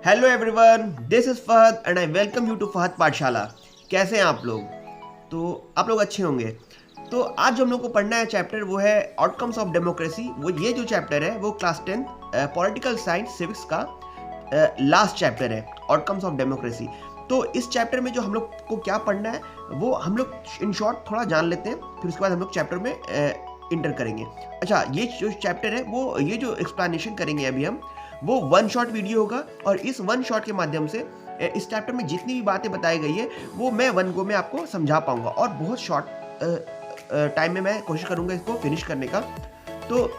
Hello everyone, this is Fahad and I welcome you to Fahad Pathshala. कैसे हैं आप लोग? तो आप लोग अच्छे होंगे। तो आज जो हम लोग को पढ़ना है चैप्टर वो है आउटकम्स ऑफ डेमोक्रेसी। वो ये जो चैप्टर है वो क्लास 10 पॉलिटिकल साइंस सिविक्स का लास्ट चैप्टर है, आउटकम्स ऑफ डेमोक्रेसी। तो इस चैप्टर में जो हम लोग को क्या पढ़ना है वो हम लोग इन शॉर्ट थोड़ा जान लेते हैं, फिर उसके बाद हम लोग चैप्टर में इंटर करेंगे। अच्छा, ये जो चैप्टर है वो ये जो एक्सप्लेनेशन करेंगे अभी हम, वो वन शॉट वीडियो होगा और इस वन शॉट के माध्यम से इस चैप्टर में जितनी भी बातें बताई गई है वो मैं वन गो में आपको समझा पाऊंगा और बहुत शॉर्ट टाइम में मैं कोशिश करूंगा इसको फिनिश करने का। तो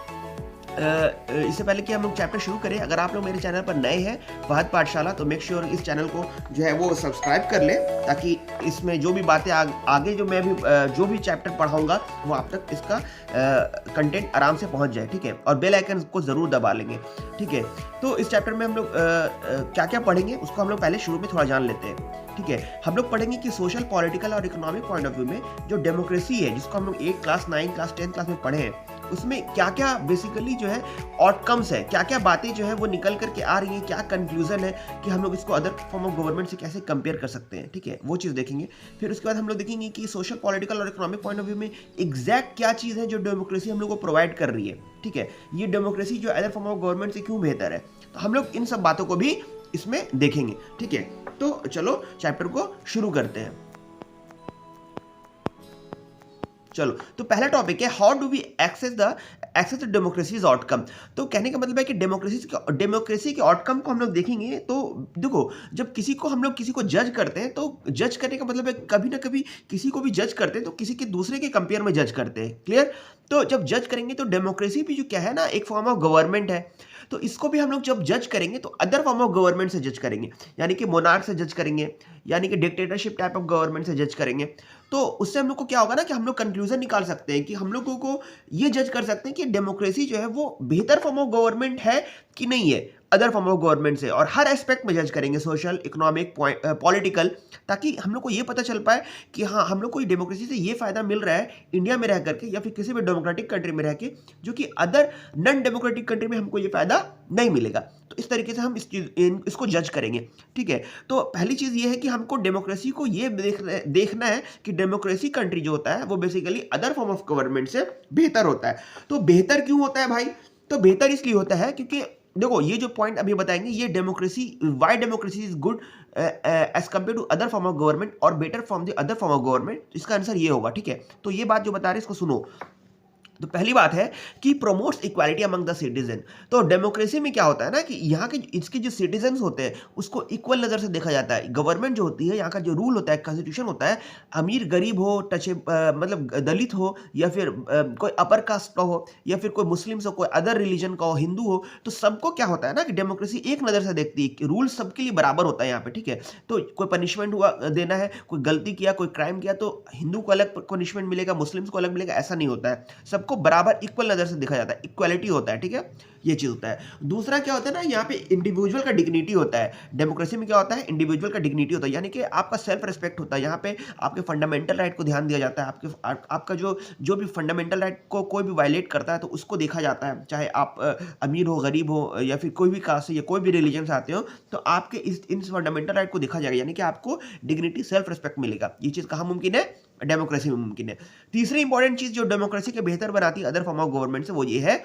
इससे पहले कि हम लोग चैप्टर शुरू करें, अगर आप लोग मेरे चैनल पर नए हैं फहद पाठशाला, तो मेक श्योर इस चैनल को जो है वो सब्सक्राइब कर लें, ताकि इसमें जो भी बातें आगे जो मैं भी जो भी चैप्टर पढ़ाऊंगा वो आप तक इसका कंटेंट आराम से पहुंच जाए, ठीक है। और बेल आइकन को ज़रूर दबा लेंगे, ठीक है। तो इस चैप्टर में हम लोग क्या क्या पढ़ेंगे उसको हम लोग पहले शुरू में थोड़ा जान लेते हैं, ठीक है। हम लोग पढ़ेंगे कि सोशल, पॉलिटिकल और इकोनॉमिक पॉइंट ऑफ व्यू में जो डेमोक्रेसी है, जिसको हम लोग 8 क्लास 9 क्लास 10 क्लास में पढ़े हैं, उसमें क्या क्या बेसिकली जो है आउटकम्स है, क्या क्या बातें जो है वो निकल करके आ रही है, क्या कंक्लूजन है कि हम लोग इसको अदर फॉर्म ऑफ गवर्नमेंट से कैसे कंपेयर कर सकते हैं, ठीक है। वो चीज़ देखेंगे। फिर उसके बाद हम लोग देखेंगे कि सोशल, पॉलिटिकल और इकोनॉमिक पॉइंट ऑफ व्यू में एग्जैक्ट क्या चीज़ है जो डेमोक्रेसी हम लोग को प्रोवाइड कर रही है, ठीक है। ये डेमोक्रेसी जो अदर फॉर्म ऑफ गवर्नमेंट से क्यों बेहतर है, तो हम लोग इन सब बातों को भी इसमें देखेंगे, ठीक है। तो चलो चैप्टर को शुरू करते हैं। चलो, तो पहला टॉपिक है how do we access the democracy's outcome. तो कहने का मतलब है कि डेमोक्रेसी के आउटकम को हम लोग देखेंगे। तो देखो, जब हम लोग किसी को जज करते हैं, तो जज करने का मतलब है कभी ना कभी किसी को भी जज करते हैं तो किसी के दूसरे के कंपेयर में जज करते हैं, क्लियर। तो जब जज करेंगे तो डेमोक्रेसी भी जो क्या है ना, एक फॉर्म ऑफ गवर्नमेंट है। तो इसको भी हम लोग जब जज करेंगे तो अदर फॉर्म ऑफ गवर्नमेंट से जज करेंगे, यानी कि मोनार्क से जज करेंगे, यानी कि डिक्टेटरशिप टाइप ऑफ गवर्नमेंट से जज करेंगे। तो उससे हम लोग को क्या होगा ना कि हम लोग कंक्लूजन निकाल सकते हैं कि हम लोगों को ये जज कर सकते हैं कि डेमोक्रेसी जो है वो बेहतर फॉर्म ऑफ गवर्नमेंट है कि नहीं है अदर फॉर्म ऑफ गवर्नमेंट से। और हर एस्पेक्ट में जज करेंगे, सोशल, इकोनॉमिक, पॉलिटिकल, ताकि हम लोग को ये पता चल पाए कि हाँ, हम लोग को डेमोक्रेसी से ये फायदा मिल रहा है इंडिया में रह करके या फिर किसी भी डेमोक्रेटिक कंट्री में रह के, जो कि अदर नॉन डेमोक्रेटिक कंट्री में हमको ये फायदा नहीं मिलेगा। तो इस तरीके से हम इसको जज करेंगे, ठीक है। तो पहली चीज ये है कि हमको डेमोक्रेसी को ये देखना है कि डेमोक्रेसी कंट्री जो होता है वो basically other form of government से बेहतर होता है। तो बेहतर क्यों होता है भाई? तो बेहतर इसलिए होता है क्योंकि देखो, ये जो पॉइंट अभी बताएंगे, ये democracy, why democracy is good as compare to other form of government और better from the other form of government, इसका आंसर ये होगा, ठीक है। तो ये बात जो बता रहे हैं इसको सुनो। तो पहली बात है कि promotes equality among the citizen. तो डेमोक्रेसी में क्या होता है ना कि यहाँ के इसके जो सिटीजन्स होते हैं उसको इक्वल नज़र से देखा जाता है। गवर्नमेंट जो होती है, यहाँ का जो रूल होता है, कॉन्स्टिट्यूशन होता है, अमीर गरीब हो, मतलब दलित हो, या फिर कोई अपर कास्ट का हो, या फिर कोई मुस्लिम्स हो, कोई अदर रिलीजन का हो, हिंदू हो, तो सबको क्या होता है ना कि डेमोक्रेसी एक नज़र से देखती है, रूल सबके लिए बराबर होता है यहाँ पे, ठीक है। तो कोई पनिशमेंट हुआ देना है, कोई गलती किया, कोई क्राइम किया, तो हिंदू को अलग पनिशमेंट मिलेगा, मुस्लिम्स को अलग मिलेगा, ऐसा नहीं होता है। सबको बराबर इक्वल नजर से देखा जाता है, इक्वालिटी होता है, ठीक है। ये चीज होता है। दूसरा क्या होता है ना, यहाँ पे इंडिविजुअल का डिग्निटी होता है। डेमोक्रेसी में क्या होता है, इंडिविजुअल का डिग्निटी होता है, यानी कि आपका सेल्फ रिस्पेक्ट होता है। यहाँ पे आपके फंडामेंटल राइट को ध्यान दिया जाता है। आपका जो भी फंडामेंटल राइट को कोई भी वायलेट करता है तो उसको देखा जाता है, चाहे आप अमीर हो, गरीब हो, या फिर कोई भी कास्ट से या कोई भी रिलीजन से आते हो, तो आपके इन फंडामेंटल राइट को देखा जाएगा, यानी कि आपको डिग्निटी, सेल्फ रिस्पेक्ट मिलेगा। ये चीज कहाँ मुमकिन है? डेमोक्रेसी में मुमकिन है। तीसरी इंपॉर्टेंट चीज जो डेमोक्रेसी के बेहतर बनाती है अदर फॉर्म ऑफ गवर्नमेंट से, वो ये है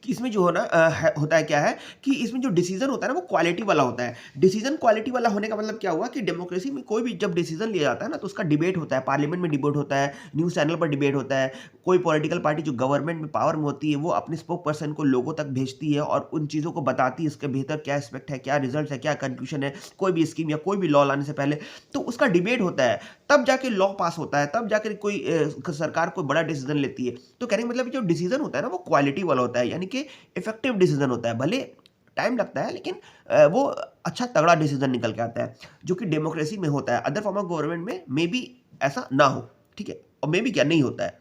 कि इसमें जो होता है क्या है कि इसमें जो डिसीजन होता है ना वो क्वालिटी वाला होता है। डिसीजन क्वालिटी वाला होने का मतलब क्या हुआ कि डेमोक्रेसी में कोई भी जब डिसीजन लिया जाता है ना तो उसका डिबेट होता है, पार्लियामेंट में डिबेट होता है, न्यूज़ चैनल पर डिबेट होता है। कोई पॉलिटिकल पार्टी जो गवर्नमेंट में पावर में होती है वो अपने स्पोक पर्सन को लोगों तक भेजती है और उन चीज़ों को बताती है, इसके बेहतर क्या एस्पेक्ट है, क्या रिजल्ट है, क्या कंक्लूजन है, कोई भी स्कीम या कोई भी लॉ लाने से पहले। तो उसका डिबेट होता है, तब जाके लॉ पास होता है, तब जाकर कोई सरकार कोई बड़ा डिसीजन लेती है। तो कहने का मतलब जो डिसीजन होता है ना वो क्वालिटी वाला होता है, यानी कि इफेक्टिव डिसीजन होता है। भले टाइम लगता है लेकिन वो अच्छा तगड़ा डिसीजन निकल के आता है, जो कि डेमोक्रेसी में होता है। अदर फॉर्म ऑफ गवर्नमेंट में मे बी ऐसा ना हो, ठीक है, और मे बी क्या नहीं होता है।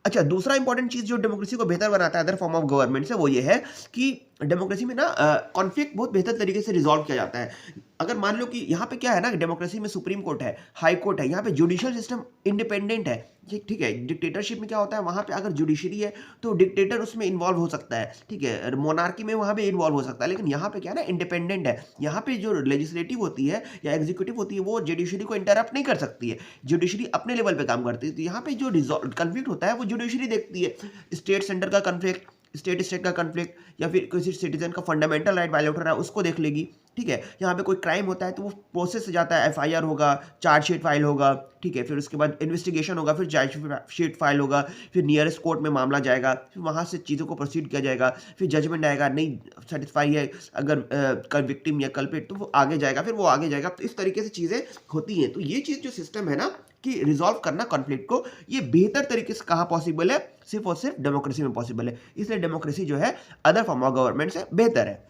अच्छा, दूसरा इंपॉर्टेंट चीज जो डेमोक्रेसी को बेहतर बनाता है अदर फॉर्म ऑफ गवर्नमेंट से, वो ये है कि डेमोक्रेसी में ना कॉन्फ्लिक्ट बहुत बेहतर तरीके से रिजॉल्व किया जाता है। अगर मान लो कि यहाँ पे क्या है ना, डेमोक्रेसी में सुप्रीम कोर्ट है, हाई कोर्ट है, यहाँ पे जुडिशियल सिस्टम इंडिपेंडेंट है। ठीक है, डिक्टेटरशिप में क्या होता है, वहाँ पे अगर जुडिशरी है तो डिक्टेटर उसमें इन्वॉल्व हो सकता है। ठीक है, मोनार्की में वहाँ पे इन्वॉल्व हो सकता है, लेकिन यहाँ पे क्या है ना, इंडिपेंडेंट है। यहाँ पे जो लेजिस्लेटिव होती है या एग्जीक्यूटिव होती है वो जुडिशरी को इंटरप्ट नहीं कर सकती है, जुडिशरी अपने लेवल पे काम करती है। तो यहाँ पे जो कन्फ्लिक्ट होता है वो जुडिशरी देखती है। स्टेट सेंटर का कन्फ्लिक्ट, स्टेट स्टेट का कन्फ्लिक्ट, या फिर किसी सिटीजन का फंडामेंटल राइट वायलेट हो रहा है उसको देख लेगी। ठीक है, यहाँ पे कोई क्राइम होता है तो वो प्रोसेस से जाता है, एफआईआर होगा, चार्जशीट फाइल होगा। ठीक है, फिर उसके बाद इन्वेस्टिगेशन होगा, फिर चार्जशीट फाइल होगा, फिर नियरेस्ट कोर्ट में मामला जाएगा, फिर वहाँ से चीज़ों को प्रोसीड किया जाएगा, फिर जजमेंट आएगा, नहीं सेटिस्फाई है अगर विक्टिम या कल्प्रिट तो वो आगे जाएगा, फिर वो आगे जाएगा। तो इस तरीके से चीज़ें होती हैं। तो ये चीज़ जो सिस्टम है ना कि रिजॉल्व करना कॉन्फ्लिक्ट को, ये बेहतर तरीके से कहाँ पॉसिबल है, सिर्फ और सिर्फ डेमोक्रेसी में पॉसिबल है। इसलिए डेमोक्रेसी जो है अदर फॉर्म ऑफ गवर्नमेंट से बेहतर है।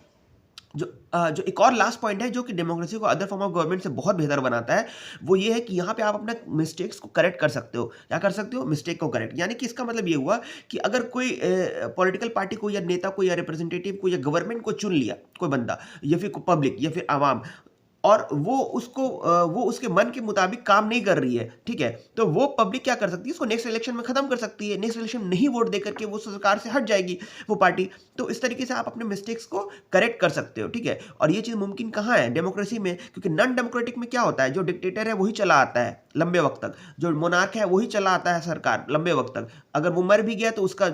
जो एक और लास्ट पॉइंट है जो कि डेमोक्रेसी को अदर फॉर्म ऑफ गवर्नमेंट से बहुत बेहतर बनाता है, वो ये है कि यहाँ पे आप अपना मिस्टेक्स को करेक्ट कर सकते हो। क्या कर सकते हो? मिस्टेक को करेक्ट। यानी कि इसका मतलब ये हुआ कि अगर कोई पॉलिटिकल पार्टी को या नेता को या रिप्रेजेंटेटिव को या गवर्नमेंट को चुन लिया कोई बंदा, या फिर पब्लिक या फिर आवाम, और वो उसके मन के मुताबिक काम नहीं कर रही है, ठीक है, तो वो पब्लिक क्या कर सकती है, उसको नेक्स्ट इलेक्शन में खत्म कर सकती है। नेक्स्ट इलेक्शन नहीं वोट दे करके वो सरकार से हट जाएगी वो पार्टी। तो इस तरीके से आप अपने मिस्टेक्स को करेक्ट कर सकते हो। ठीक है, और ये चीज़ मुमकिन कहाँ है? डेमोक्रेसी में। क्योंकि नॉन डेमोक्रेटिक में क्या होता है, जो डिक्टेटर है वही चला आता है लंबे वक्त तक, जो मोनार्क है वही चला आता है सरकार लंबे वक्त तक। अगर वो मर भी गया तो उसका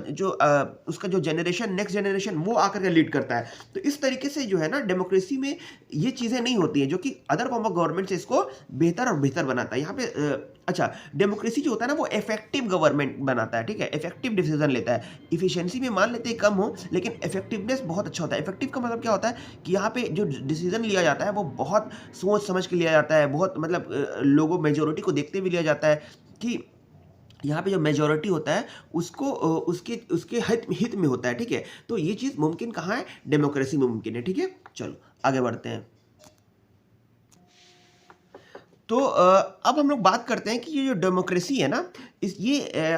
जो जनरेशन, नेक्स्ट जनरेशन, वो आकर के लीड करता है। तो इस तरीके से जो है ना, डेमोक्रेसी में ये चीज़ें नहीं होती हैं, जो कि अदर फॉर्म ऑफ गवर्नमेंट से इसको बेहतर और बेहतर बनाता है। यहाँ पे अच्छा, डेमोक्रेसी जो होता है ना वो इफेक्टिव गवर्नमेंट बनाता है। ठीक है, इफेक्टिव डिसीजन लेता है। इफिशिएंसी में मान लेते हैं कम हो, लेकिन इफेक्टिवनेस बहुत अच्छा होता है। इफेक्टिव का मतलब क्या होता है कि यहाँ पे जो डिसीजन लिया जाता है वो बहुत सोच समझ के लिया जाता है, बहुत मतलब लोगों मेजोरिटी को देखते हुए लिया जाता है कि यहाँ पे जो मेजोरिटी होता है उसको उसके उसके हित में होता है। ठीक है, तो ये चीज़ मुमकिन कहाँ है? डेमोक्रेसी में मुमकिन है। ठीक है, चलो आगे बढ़ते हैं। तो अब हम लोग बात करते हैं कि ये जो डेमोक्रेसी है ना,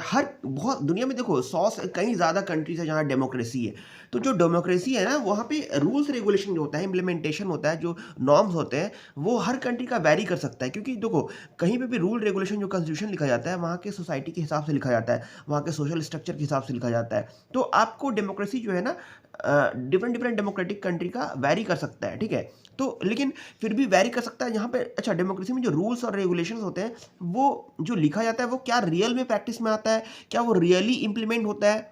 हर बहुत दुनिया में देखो 100 से कहीं ज़्यादा कंट्रीज है जहाँ डेमोक्रेसी है। तो जो डेमोक्रेसी है ना, वहाँ पे रूल्स रेगुलेशन जो होता है, इम्प्लीमेंटेशन होता है, जो नॉर्म्स होते हैं, वो हर कंट्री का वैरी कर सकता है। क्योंकि देखो, कहीं पे भी रूल रेगुलेशन जो कॉन्स्टिट्यूशन लिखा जाता है वहाँ के सोसाइटी के हिसाब से लिखा जाता है, वहाँ के सोशल स्ट्रक्चर के हिसाब से लिखा जाता है। तो आपको डेमोक्रेसी जो है ना, डिफरेंट डिफरेंट डेमोक्रेटिक कंट्री का वैरी कर सकता है। ठीक है, तो लेकिन फिर भी वैरी कर सकता है यहाँ पे। अच्छा, डेमोक्रेसी में जो रूल्स और रेगुलेशंस होते हैं, वो जो लिखा जाता है वो क्या रियल में प्रैक्टिस में आता है, क्या वो रियली इंप्लीमेंट होता है,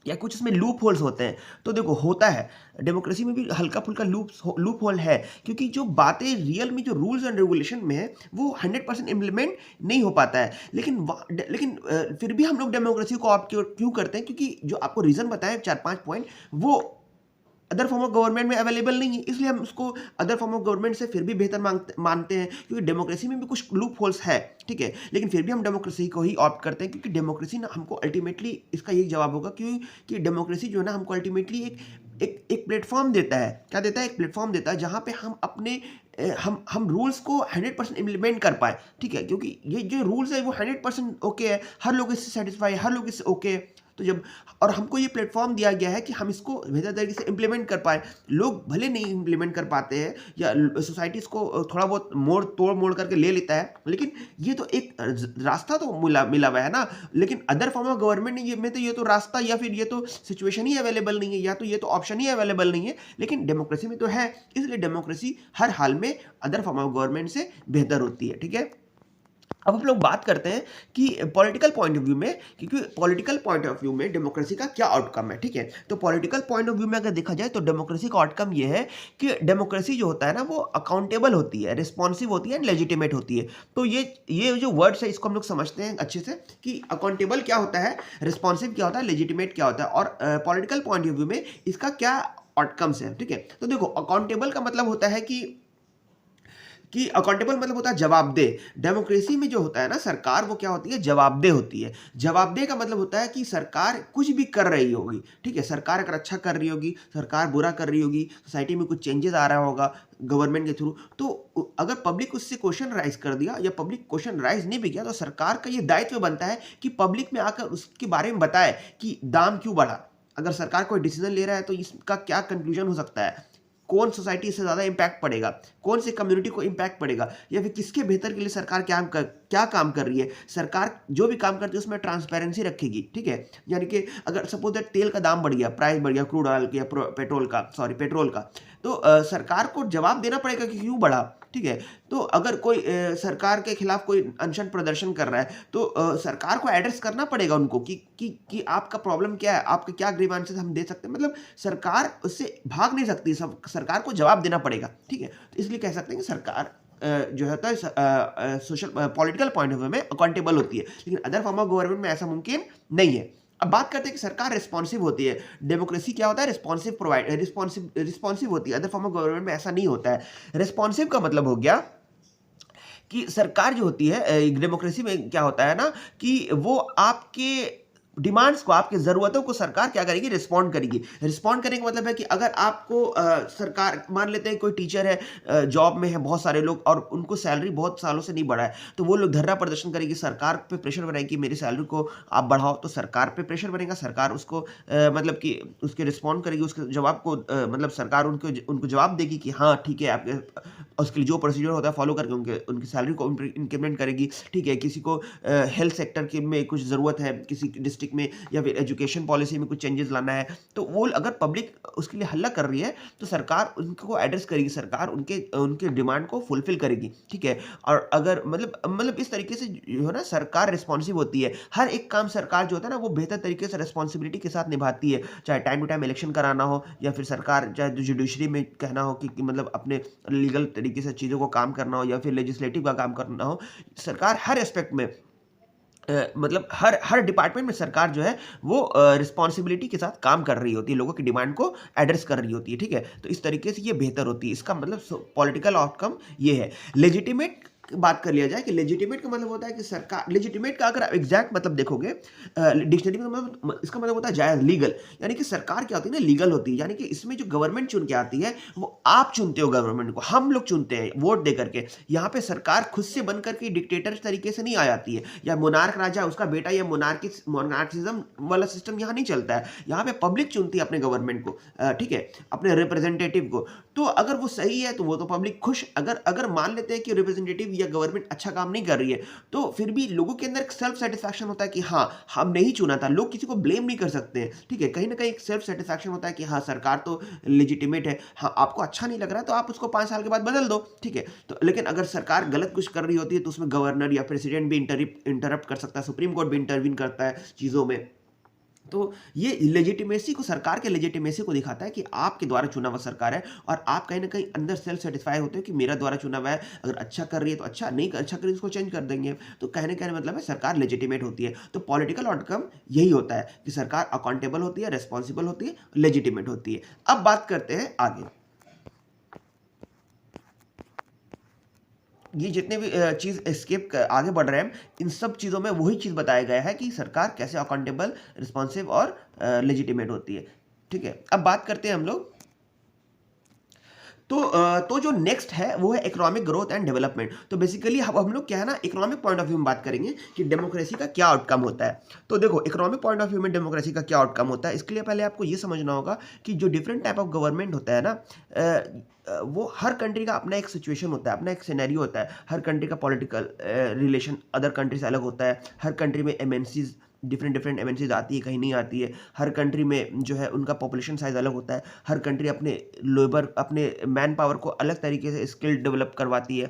या कुछ इसमें लूप होल्स होते हैं? तो देखो, होता है डेमोक्रेसी में भी हल्का फुल्का लूप होल है, क्योंकि जो बातें रियल में जो रूल्स एंड रेगुलेशन में है वो 100% इम्प्लीमेंट नहीं हो पाता है। लेकिन फिर भी हम लोग डेमोक्रेसी को ऑप्ट क्यों करते हैं? क्योंकि जो आपको रीज़न बताएं 4-5 पॉइंट, वो अदर फॉर्म ऑफ गवर्नमेंट में अवेलेबल नहीं है, इसलिए हम उसको अदर फॉर्म ऑफ गवर्नमेंट से फिर भी बेहतर मानते हैं। क्योंकि डेमोक्रेसी में भी कुछ लूप होल्स है, ठीक है, लेकिन फिर भी हम डेमोक्रेसी को ही ऑप्ट करते हैं। क्योंकि डेमोक्रेसी ना हमको अल्टीमेटली, इसका यही जवाब होगा कि डेमोक्रेसी जो है ना हमको अल्टीमेटली एक प्लेटफॉर्म देता है। क्या देता है? एक प्लेटफॉर्म देता है जहाँ पे हम अपने हम रूल्स को 100% इम्प्लीमेंट कर पाए। ठीक है, क्योंकि ये जो रूल्स है वो 100% ओके है, हर लोग इससे सेटिस्फाई है, हर लोग इससे ओके है। तो जब और हमको ये प्लेटफॉर्म दिया गया है कि हम इसको बेहतर तरीके से इम्प्लीमेंट कर पाए। लोग भले नहीं इम्प्लीमेंट कर पाते हैं, या सोसाइटी इसको थोड़ा बहुत तोड़ मोड़ करके ले लेता है, लेकिन ये तो एक रास्ता तो मिला हुआ है ना। लेकिन अदर फॉर्म ऑफ गवर्नमेंट में तो ये तो रास्ता या फिर ये तो सिचुएशन ही अवेलेबल नहीं है, या तो ये तो ऑप्शन ही अवेलेबल नहीं है। लेकिन डेमोक्रेसी में तो है, इसलिए डेमोक्रेसी हर हाल में अदर फॉर्म ऑफ गवर्नमेंट से बेहतर होती है। ठीक है, अब हम लोग बात करते हैं कि पॉलिटिकल पॉइंट ऑफ व्यू में, क्योंकि पॉलिटिकल पॉइंट ऑफ व्यू में डेमोक्रेसी का क्या आउटकम है। ठीक है, तो पॉलिटिकल पॉइंट ऑफ व्यू में अगर देखा जाए तो डेमोक्रेसी का आउटकम ये है कि डेमोक्रेसी जो होता है ना वो अकाउंटेबल होती है, रिस्पॉन्सिव होती है एंड लेजिटिमेट होती है। तो ये जो वर्ड्स है इसको हम लोग समझते हैं अच्छे से कि अकाउंटेबल क्या होता है, रिस्पॉन्सिव क्या होता है, लेजिटिमेट क्या होता है, और पॉलिटिकल पॉइंट ऑफ व्यू में इसका क्या आउटकम्स है। ठीक है, तो देखो, अकाउंटेबल का मतलब होता है कि अकाउंटेबल मतलब होता है जवाबदेह। डेमोक्रेसी में जो होता है ना सरकार, वो क्या होती है? जवाबदेह होती है। जवाबदेह का मतलब होता है कि सरकार कुछ भी कर रही होगी, ठीक है, सरकार अगर अच्छा कर रही होगी, सरकार बुरा कर रही होगी, सोसाइटी में कुछ चेंजेस आ रहा होगा गवर्नमेंट के थ्रू, तो अगर पब्लिक उससे क्वेश्चन राइज कर दिया या पब्लिक क्वेश्चन राइज नहीं भी किया, तो सरकार का ये दायित्व बनता है कि पब्लिक में आकर उसके बारे में बताए कि दाम क्यों बढ़ा। अगर सरकार कोई डिसीजन ले रहा है तो इसका क्या कंक्लूजन हो सकता है, कौन सोसाइटी इससे ज़्यादा इम्पैक्ट पड़ेगा, कौन सी कम्युनिटी को इम्पैक्ट पड़ेगा, या फिर किसके बेहतर के लिए सरकार क्या काम कर रही है। सरकार जो भी काम करती है उसमें ट्रांसपेरेंसी रखेगी, ठीक है। यानी कि अगर सपोज दैट तेल का दाम बढ़ गया, प्राइस बढ़ गया क्रूड ऑयल का या पेट्रोल का, तो सरकार को जवाब देना पड़ेगा कि क्यों बढ़ा, ठीक है। तो अगर कोई सरकार के खिलाफ कोई अनशन प्रदर्शन कर रहा है तो सरकार को एड्रेस करना पड़ेगा उनको कि आपका प्रॉब्लम क्या है, आपके क्या ग्रीवांसेस हम दे सकते हैं। मतलब सरकार उससे भाग नहीं सकती, सरकार को जवाब देना पड़ेगा, ठीक है। तो इसलिए कह सकते हैं कि सरकार जो होता है social political point of view में अकाउंटेबल होती है, लेकिन अदर फॉर्म ऑफ गवर्नमेंट में ऐसा मुमकिन नहीं है। अब बात करते हैं कि सरकार रिस्पॉन्सिव होती है। डेमोक्रेसी क्या होता है, रिस्पॉन्सिव होती है। अदर फॉर्म ऑफ गवर्नमेंट में ऐसा नहीं होता है। रिस्पॉन्सिव का मतलब हो गया कि सरकार जो होती है डेमोक्रेसी में क्या होता है ना, कि वो आपके डिमांड्स को, आपकी ज़रूरतों को सरकार क्या करेगी, रिस्पॉन्ड करेगी। रिस्पॉन्ड करने का मतलब है कि अगर आपको सरकार, मान लेते हैं कोई टीचर है, जॉब में है बहुत सारे लोग और उनको सैलरी बहुत सालों से नहीं बढ़ा है, तो वो लोग धरना प्रदर्शन करेगी, सरकार पे प्रेशर बनाएगी मेरी सैलरी को आप बढ़ाओ। तो सरकार पे प्रेशर बनेगा, सरकार उसको मतलब कि उसके रिस्पॉन्ड करेगी, उसके जवाब को मतलब सरकार उनको जवाब देगी कि हाँ ठीक है, आपके उसके लिए जो प्रोसीजर होता है फॉलो करके उनकी सैलरी को इंक्रीमेंट करेगी, ठीक है। किसी को हेल्थ सेक्टर के में कुछ ज़रूरत है किसी डिस्ट्रिक्ट में, या फिर एजुकेशन पॉलिसी में कुछ चेंजेस लाना है, तो वो अगर पब्लिक उसके लिए हल्ला कर रही है तो सरकार उनको एड्रेस करेगी, सरकार उनके डिमांड को फुलफिल करेगी, ठीक है। और अगर मतलब इस तरीके से जो है ना, सरकार रिस्पॉन्सिव होती है। हर एक काम सरकार जो होता है ना, वो बेहतर तरीके से रिस्पॉन्सिबिलिटी के साथ निभाती है, चाहे टाइम टू टाइम इलेक्शन कराना हो, या फिर सरकार चाहे जुडिशरी में कहना हो कि मतलब अपने लीगल तरीके से चीज़ों को काम करना हो, या फिर लेजिस्लेटिव का काम करना हो। सरकार हर एस्पेक्ट में मतलब हर डिपार्टमेंट में सरकार जो है वो रिस्पॉन्सिबिलिटी के साथ काम कर रही होती है, लोगों की डिमांड को एड्रेस कर रही होती है, ठीक है। तो इस तरीके से ये बेहतर होती है। इसका मतलब पॉलिटिकल आउटकम ये है। लेजिटिमेट बात कर लिया जाए कि लेजिटिमेट का मतलब होता है कि सरकार, लेजिटिमेट का अगर आप एग्जैक्ट मतलब देखोगे डिक्शनरी में, मतलब इसका मतलब होता है जायज, लीगल। यानी कि सरकार क्या होती है ना, लीगल होती है। यानी कि इसमें जो गवर्नमेंट चुन के आती है वो आप चुनते हो गवर्नमेंट को, हम लोग चुनते हैं वोट दे करके। यहाँ पे सरकार खुद से बन करके डिक्टेटर तरीके से नहीं आ जाती है, या मोनार्क राजा उसका बेटा, या मोनार्किज्म वाला सिस्टम यहाँ नहीं चलता है। यहाँ पे पब्लिक चुनती है अपने गवर्नमेंट को, ठीक है, अपने रिप्रेजेंटेटिव को। तो अगर वो सही है तो वो तो पब्लिक खुश। अगर मान लेते हैं कि रिप्रेजेंटेटिव या गवर्नमेंट अच्छा काम नहीं कर रही है, तो फिर भी लोगों के अंदर एक सेल्फ सेटिस्फैक्शन होता है कि हाँ हमने ही चुना था। लोग किसी को ब्लेम नहीं कर सकते हैं, ठीक है। कहीं ना कहीं एक सेल्फ सेटिस्फैक्शन होता है कि हाँ सरकार तो लेजिटिमेट है। हाँ, आपको अच्छा नहीं लग रहा है तो आप उसको 5 साल के बाद बदल दो, ठीक है। तो लेकिन अगर सरकार गलत कुछ कर रही होती है तो उसमें गवर्नर या प्रेसिडेंट भी इंटरप्ट कर सकता है, सुप्रीम कोर्ट भी इंटरवीन करता है चीज़ों में। तो ये लेजिटिमेसी को, सरकार के लेजिटिमेसी को दिखाता है कि आपके द्वारा चुना हुआ सरकार है, और आप कहीं ना कहीं अंदर सेल्फ सेटिस्फाई होते हो कि मेरा द्वारा चुना हुआ है, अगर अच्छा कर रही है तो अच्छा, नहीं अच्छा कर रही है उसको चेंज कर देंगे। तो कहने का मतलब है सरकार लेजिटिमेट होती है। तो पॉलिटिकल आउटकम यही होता है कि सरकार अकाउंटेबल होती है, रेस्पॉन्सिबल होती है, लेजिटिमेट होती है। अब बात करते हैं आगे। ये जितने भी चीज़ स्केप आगे बढ़ रहे हैं, इन सब चीज़ों में वही चीज़ बताया गया है कि सरकार कैसे अकाउंटेबल, रिस्पॉन्सिव और लेजिटिमेट होती है, ठीक है। अब बात करते हैं हम लोग। तो जो नेक्स्ट है वो है इकोनॉमिक ग्रोथ एंड डेवलपमेंट। तो बेसिकली हम लोग क्या है ना, इकोनॉमिक पॉइंट ऑफ व्यू में बात करेंगे कि डेमोक्रेसी का क्या आउटकम होता है। तो देखो, इकोनॉमिक पॉइंट ऑफ व्यू में डेमोक्रेसी का क्या आउटकम होता है, इसके लिए पहले आपको ये समझना होगा कि जो डिफरेंट टाइप ऑफ गवर्नमेंट होता है ना, वो हर कंट्री का अपना एक सिचुएशन होता है, अपना एक सिनेरियो होता है। हर कंट्री का पॉलिटिकल रिलेशन अदर कंट्री से अलग होता है। हर कंट्री में एमएनसीज, डिफरेंट एमएनसीज आती है, कहीं नहीं आती है। हर कंट्री में जो है उनका पॉपुलेशन साइज अलग होता है। हर कंट्री अपने लेबर, अपने मैन पावर को अलग तरीके से स्किल डेवलप करवाती है।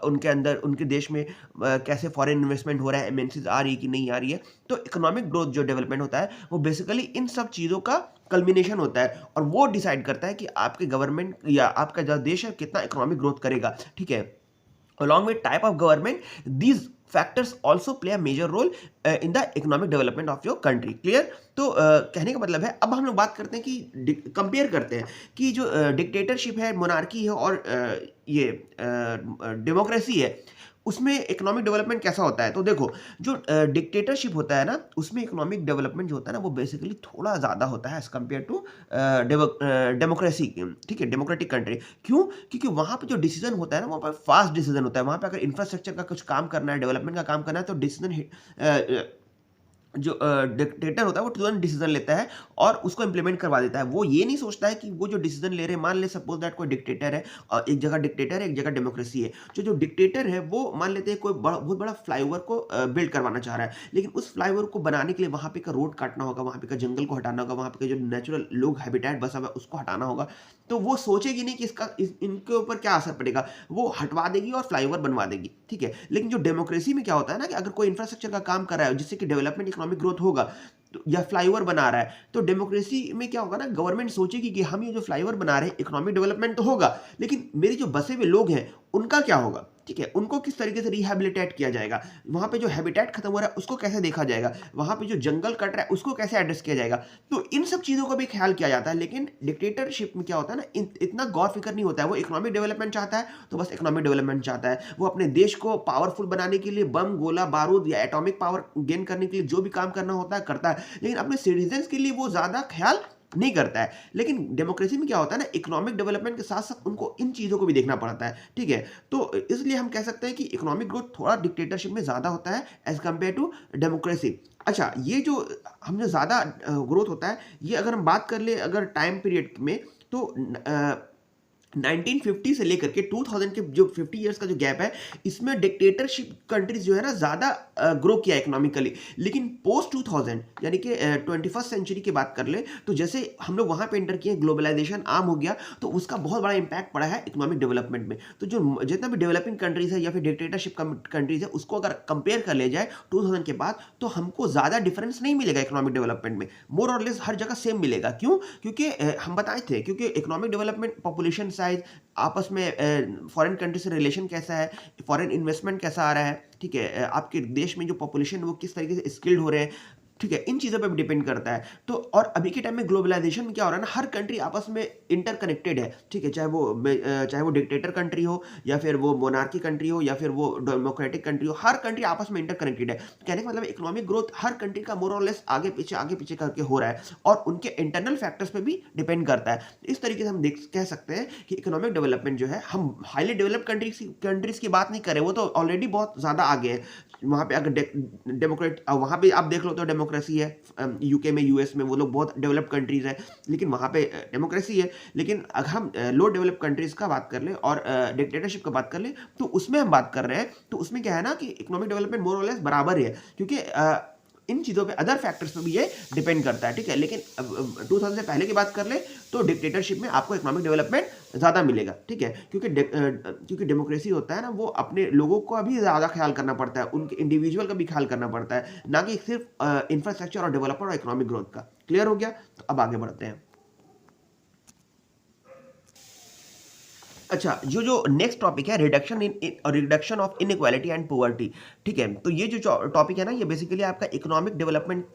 उनके अंदर, उनके देश में कैसे फॉरेन इन्वेस्टमेंट हो रहा है, एमएनसीज आ रही है कि नहीं आ रही है। तो इकोनॉमिक ग्रोथ जो डेवलपमेंट होता है वो बेसिकली इन सब चीज़ों का कल्मिनेशन होता है, और वो डिसाइड करता है कि आपके गवर्नमेंट या आपका जो देश है कितना इकोनॉमिक ग्रोथ करेगा, ठीक है। Along with type of government, these factors also play a major role in the economic development of your country. Clear? तो कहने का मतलब है, अब हम लोग बात करते हैं कि कंपेयर करते हैं कि जो डिक्टेटरशिप है, मोनार्की है, और ये डेमोक्रेसी है, उसमें इकोनॉमिक डेवलपमेंट कैसा होता है। तो देखो, जो डिक्टेटरशिप होता है ना, उसमें इकोनॉमिक डेवलपमेंट जो होता है ना, वो बेसिकली थोड़ा ज़्यादा होता है एज़ कम्पेयर टू डेमोक्रेसी, ठीक है, डेमोक्रेटिक कंट्री। क्यों? क्योंकि वहाँ पे जो डिसीजन होता है ना, वहाँ पर फास्ट डिसीजन होता है। वहाँ पे अगर इंफ्रास्ट्रक्चर का कुछ काम करना है, डेवलपमेंट का काम करना है, तो डिसीजन जो डिक्टेटर होता है वो तुरंत डिसीजन लेता है और उसको इम्प्लीमेंट करवा देता है। वो ये नहीं सोचता है कि वो जो डिसीजन ले रहे हैं, मान ले सपोज दैट कोई डिक्टेटर है, एक जगह डिक्टेटर है, एक जगह डेमोक्रेसी है। जो डिक्टेटर है वो मान लेते हैं कोई बहुत बड़ा फ्लाईओवर को बिल्ड करवाना चाह रहा है, लेकिन उस फ्लाईओवर को बनाने के लिए वहाँ पे का रोड काटना होगा, वहाँ पे का जंगल को हटाना होगा, वहाँ पे का जो नेचुरल लोग हैबिटेट बसा हुआ है उसको हटाना होगा। तो वो सोचेगी नहीं कि इनके ऊपर क्या असर पड़ेगा, वो हटवा देगी और फ्लाईओवर बनवा देगी, ठीक है। लेकिन जो डेमोक्रेसी में क्या होता है ना, कि अगर कोई इंफ्रास्ट्रक्चर का काम कर रहा है जिससे कि डेवलपमेंट, इकोनॉमिक ग्रोथ होगा, तो या फ्लाईओवर बना रहा है, तो डेमोक्रेसी में क्या होगा ना, गवर्नमेंट सोचेगी कि हम ये जो फ्लाईओवर बना रहे हैं, इकोनॉमिक डेवलपमेंट तो होगा, लेकिन मेरे जो बसे हुए लोग हैं उनका क्या होगा, ठीक है। उनको किस तरीके से रिहैबिलिटेट किया जाएगा, वहां पे जो हैबिटेट खत्म हो रहा है उसको कैसे देखा जाएगा, वहां पे जो जंगल कट रहा है उसको कैसे एड्रेस किया जाएगा। तो इन सब चीजों का भी ख्याल किया जाता है। लेकिन डिक्टेटरशिप में क्या होता है ना, इतना गौर फिक्र नहीं होता है। वो इकोनॉमिक डेवलपमेंट चाहता है तो बस इकोनॉमिक डेवलपमेंट चाहता है। वो अपने देश को पावरफुल बनाने के लिए बम, गोला बारूद या एटॉमिक पावर गेन करने के लिए जो भी काम करना होता है करता है, लेकिन अपने सिटीजन्स के लिए वो ज्यादा ख्याल नहीं करता है। लेकिन डेमोक्रेसी में क्या होता है ना, इकोनॉमिक डेवलपमेंट के साथ साथ उनको इन चीजों को भी देखना पड़ता है, ठीक है। तो इसलिए हम कह सकते हैं कि इकोनॉमिक ग्रोथ थोड़ा डिक्टेटरशिप में ज्यादा होता है एज कंपेयर टू डेमोक्रेसी। अच्छा, ये जो हम जो ज्यादा ग्रोथ होता है, ये अगर हम बात कर ले अगर टाइम पीरियड में, तो 1950 से लेकर के 2000 के जो 50 इयर्स का जो गैप है, इसमें डिक्टेटरशिप कंट्रीज जो है ना ज़्यादा ग्रो किया इकोनॉमिकली। लेकिन पोस्ट 2000 यानी कि 21st सेंचुरी की बात कर ले, तो जैसे हम लोग वहाँ पे एंटर किए, ग्लोबलाइजेशन आम हो गया, तो उसका बहुत बड़ा इंपैक्ट पड़ा है इकोनॉमिक डेवलपमेंट में। तो जो जितना भी डेवलपिंग कंट्रीज है या फिर डिक्टेटरशिप कंट्रीज है, उसको अगर कंपेयर कर ले जाए 2000 के बाद, तो हमको ज़्यादा डिफरेंस नहीं मिलेगा इकोनॉमिक डेवलपमेंट में। मोर और लेस हर जगह सेम मिलेगा। क्यों? क्योंकि हम बताए थे, क्योंकि इकोनॉमिक डेवलपमेंट, पॉपुलेशन साइज, आपस में फॉरेन कंट्री से रिलेशन कैसा है, फॉरेन इन्वेस्टमेंट कैसा आ रहा है, ठीक है, आपके देश में जो पॉपुलेशन है वो किस तरीके से स्किल्ड हो रहे हैं, ठीक है, इन चीज़ों पे भी डिपेंड करता है। तो और अभी के टाइम में ग्लोबलाइजेशन में क्या हो रहा है ना, हर कंट्री आपस में इंटरकनेक्टेड है, ठीक है, चाहे वो डिक्टेटर कंट्री हो या फिर वो मोनार्की कंट्री हो या फिर वो डेमोक्रेटिक कंट्री हो, हर कंट्री आपस में इंटरकनेक्टेड है। कहने का मतलब इकोनॉमिक ग्रोथ हर कंट्री का मोर और लेस आगे पीछे करके हो रहा है और उनके इंटरनल फैक्टर्स पे भी डिपेंड करता है। इस तरीके से हम देख कह सकते हैं कि इकोनॉमिक डेवलपमेंट जो है, हम हाईली डेवलप्ड कंट्रीज की बात नहीं करें, वो तो ऑलरेडी बहुत ज़्यादा आगे है। वहाँ पे अगर डेमोक्रेट, वहाँ पे आप देख लो तो डेमोक्रेसी है, यूके में, यूएस में, वो लोग बहुत डेवलप्ड कंट्रीज है, लेकिन वहाँ पे डेमोक्रेसी है। लेकिन अगर हम लो डेवलप्ड कंट्रीज का बात कर ले और डिक्टेटरशिप का बात कर ले, तो उसमें हम बात कर रहे हैं, तो उसमें क्या है ना कि इकोनॉमिक डेवलपमेंट मोर और लेस बराबर है, क्योंकि इन चीज़ों पे, अदर फैक्टर्स पे भी ये डिपेंड करता है, ठीक है। लेकिन 2000 से पहले की बात कर ले तो डिक्टेटरशिप में आपको इकोनॉमिक डेवलपमेंट ज़्यादा मिलेगा, ठीक है, क्योंकि डेमोक्रेसी होता है ना, वो अपने लोगों का भी ज़्यादा ख्याल करना पड़ता है, उनके इंडिविजुअल का भी ख्याल करना पड़ता है, ना कि सिर्फ इंफ्रास्ट्रक्चर और डेवलपमेंट और इकोनॉमिक ग्रोथ का। क्लियर हो गया? तो अब आगे बढ़ते हैं। अच्छा, जो नेक्स्ट टॉपिक है, reduction of inequality and poverty, ठीक है। तो ये जो टॉपिक है ना, ये बेसिकली आपका इकोनॉमिक डेवलपमेंट